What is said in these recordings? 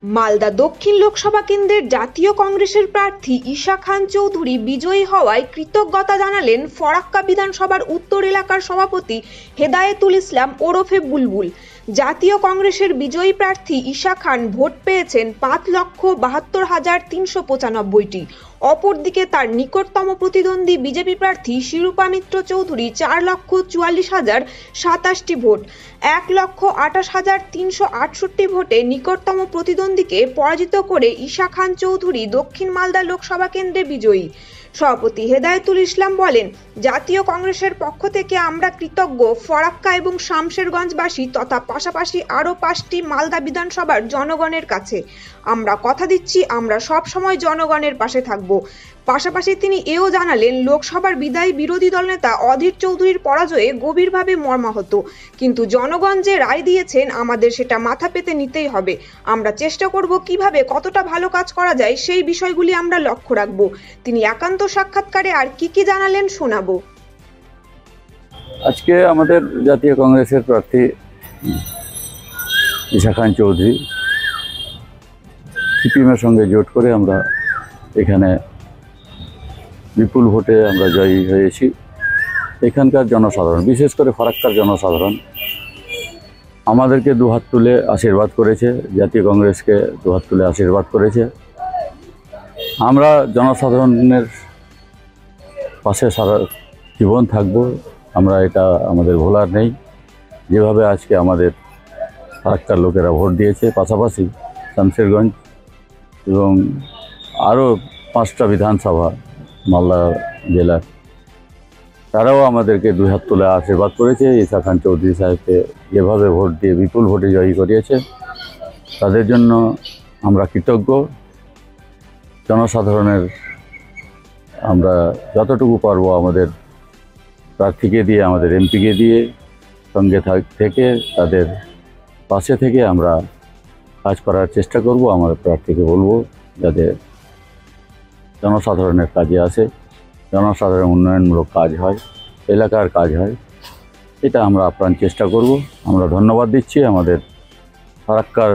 মালদা দক্ষিণ লোকসভা কেন্দ্রের জাতীয় কংগ্রেসের প্রার্থী ঈশা খান চৌধুরী বিজয়ী হওয়ায় কৃতজ্ঞতা জানালেন ফরাক্কা বিধানসভার উত্তর এলাকার সভাপতি হেদায়েতুল ইসলাম ওরফে বুলবুল। জাতীয় কংগ্রেসের বিজয়ী প্রার্থী ঈশা খান ভোট পেয়েছেন ৫,৭২,৩৯৫টি। অপরদিকে তার নিকটতম প্রতিদ্বন্দ্বী বিজেপি প্রার্থী শিরূপা মিত্র চৌধুরী ৪,৪৪,০২৭টি ভোট, ১,২৮,৩৬৮ ভোটে নিকটতম প্রতিদ্বন্দ্বীকে পরাজিত করে ঈশা খান চৌধুরী দক্ষিণ মালদা লোকসভা কেন্দ্রে বিজয়ী। সভাপতি হেদায়েতুল ইসলাম বলেন, জাতীয় কংগ্রেসের পক্ষ থেকে আমরা কৃতজ্ঞ ফরাক্কা এবং শামশেরগঞ্জবাসী তথা পাশাপাশি আরও ৫টি মালদা বিধানসভার জনগণের কাছে। আমরা কথা দিচ্ছি, আমরা সব সময় জনগণের পাশে থাকব। পাশাপাশি তিনি এও জানালেন, লোকসভার বিদায়ী বিরোধী দলনেতা অধীর চৌধুরীর পরাজয়ে গভীরভাবে মর্মাহত, কিন্তু জনগণ যে রায় দিয়েছেন আমাদের সেটা মাথা পেতে নিতেই হবে। আমরা চেষ্টা করব কিভাবে কতটা ভালো কাজ করা যায় সেই বিষয়গুলি আমরা লক্ষ্য রাখব। তিনি একান্ত সাক্ষাৎকারে আর কি জানালেন শোনাবো। আজকে আমাদের জাতীয় কংগ্রেসের প্রার্থী ঈশা খান চৌধুরী সিপিএমের সঙ্গে জোট করে আমরা এখানে বিপুল ভোটে আমরা জয়ী হয়েছি। এখানকার জনসাধারণ, বিশেষ করে ফরাক্কার জনসাধারণ আমাদেরকে দুহাত তুলে আশীর্বাদ করেছে, জাতীয় কংগ্রেসকে দুহাত তুলে আশীর্বাদ করেছে। আমরা জনসাধারণের পাশে সারা জীবন থাকব, আমরা এটা আমাদের ভোলার নেই। যেভাবে আজকে আমাদের ফরাক্কার লোকেরা ভোট দিয়েছে, পাশাপাশি শামশেরগঞ্জ এবং আরও 5টা বিধানসভা মালদা জেলার, তারাও আমাদেরকে দুই হাত তুলে আশীর্বাদ করেছে। ঈশা খান চৌধুরী সাহেবকে যেভাবে ভোট দিয়ে বিপুল ভোটে জয়ী করিয়েছে, তাদের জন্য আমরা কৃতজ্ঞ। জনসাধারণের আমরা যতটুকু পারবো আমাদের প্রার্থীকে দিয়ে, আমাদের এমপিকে দিয়ে সঙ্গে থেকে তাদের পাশে থেকে আমরা কাজ করার চেষ্টা করব। আমার প্রার্থীকে বলবো যাতে জনসাধারণের কাজে আসে, জনসাধারণ উন্নয়নমূলক কাজ হয়, এলাকার কাজ হয়, এটা আমরা আপ্রাণ চেষ্টা করব। আমরা ধন্যবাদ দিচ্ছি আমাদের ফরাক্কার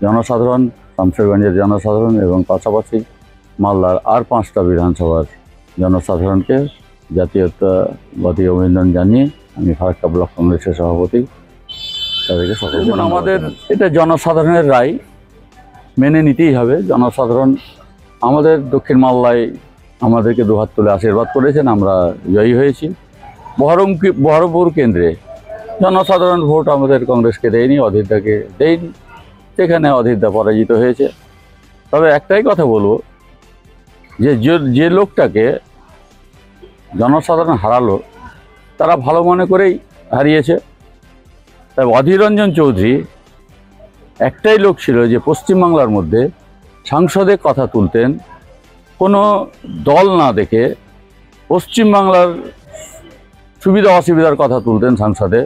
জনসাধারণ, শামশেরগঞ্জের জনসাধারণ এবং পাশাপাশি মালদার আর 5টা বিধানসভার জনসাধারণকে জাতীয়তাবাদী অভিনন্দন জানিয়ে আমি ফরাক্কা ব্লক কংগ্রেসের সভাপতি তাদেরকে সকল। আমাদের এটা জনসাধারণের রায়, মেনে নিতেই হবে। জনসাধারণ আমাদের দক্ষিণ মালদায় আমাদেরকে দুহাত তুলে আশীর্বাদ করেছেন, আমরা জয়ী হয়েছি। বহরমপুর কেন্দ্রে জনসাধারণ ভোট আমাদের কংগ্রেসকে দেয়নি, অধীরদাকে দেয়নি, সেখানে অধীরদা পরাজিত হয়েছে। তবে একটাই কথা বলবো, যে লোকটাকে জনসাধারণ হারালো তারা ভালো মনে করেই হারিয়েছে। তাই অধীর রঞ্জন চৌধুরী একটাই লোক ছিল যে পশ্চিমবাংলার মধ্যে সংসদে কথা তুলতেন, কোনো দল না দেখে পশ্চিমবাংলার সুবিধা অসুবিধার কথা তুলতেন সংসদে।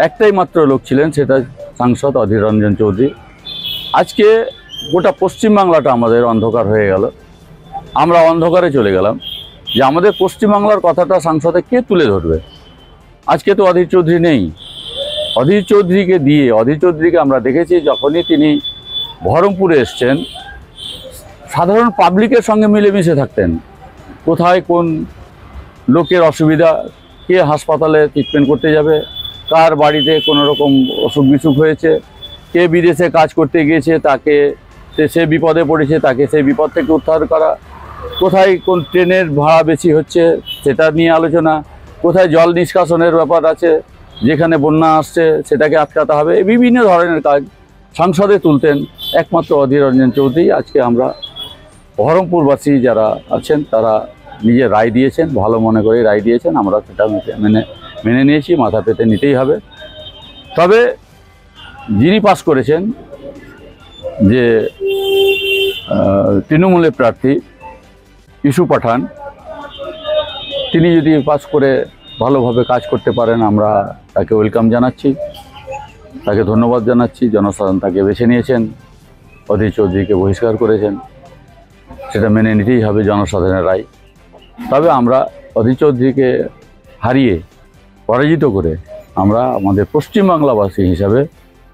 একটাই মাত্র লোক ছিলেন, সেটা সাংসদ অধীর রঞ্জন চৌধুরী। আজকে গোটা পশ্চিমবাংলাটা আমাদের অন্ধকার হয়ে গেল, আমরা অন্ধকারে চলে গেলাম যে আমাদের পশ্চিমবাংলার কথাটা সংসদে কে তুলে ধরবে। আজকে তো অধীর চৌধুরী নেই। অধীর চৌধুরীকে আমরা দেখেছি যখনই তিনি বহরমপুরে এসছেন, সাধারণ পাবলিকের সঙ্গে মিলেমিশে থাকতেন। কোথায় কোন লোকের অসুবিধা, কে হাসপাতালে ট্রিটমেন্ট করতে যাবে, কার বাড়িতে কোনো রকম অসুখ বিসুখ হয়েছে, কে বিদেশে কাজ করতে গিয়েছে, তাকে সে বিপদে পড়েছে, তাকে সেই বিপদ থেকে উদ্ধার করা, কোথায় কোন ট্রেনের ভাড়া বেশি হচ্ছে সেটা নিয়ে আলোচনা, কোথায় জল নিষ্কাশনের ব্যাপার আছে, যেখানে বন্যা আসছে সেটাকে আটকাতে হবে, বিভিন্ন ধরনের কাজ সংসদে তুলতেন একমাত্র অধীর রঞ্জন চৌধুরী। আজকে আমরা বহরমপুরবাসী যারা আছেন তারা নিজে রায় দিয়েছেন, ভালো মনে করে রায় দিয়েছেন, আমরা সেটা মেনে নিয়েছি, মাথা পেতে নিতেই হবে। তবে যিনি পাস করেছেন, যে তৃণমূলের প্রার্থী ইস্যু পাঠান, তিনি যদি পাস করে ভালোভাবে কাজ করতে পারেন, আমরা তাকে ওয়েলকাম জানাচ্ছি, তাকে ধন্যবাদ জানাচ্ছি। জনসাধারণ তাকে বেছে নিয়েছেন, অধীর চৌধুরীকে বহিষ্কার করেছেন, সেটা মেনে নিতেই হবে জনসাধারণের রায়। তবে আমরা অধীর চৌধুরীকে হারিয়ে পরাজিত করে আমরা আমাদের পশ্চিমবাংলাবাসী হিসাবে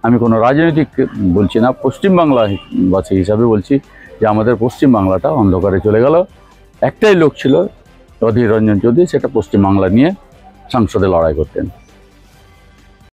আমি কোনো রাজনৈতিক বলছি না, পশ্চিমবাংলাবাসী হিসাবে বলছি যে আমাদের পশ্চিমবাংলাটা অন্ধকারে চলে গেল। একটাই লোক ছিল অধীর রঞ্জন চৌধুরী, সেটা পশ্চিমবাংলা নিয়ে সংসদে লড়াই করতেন।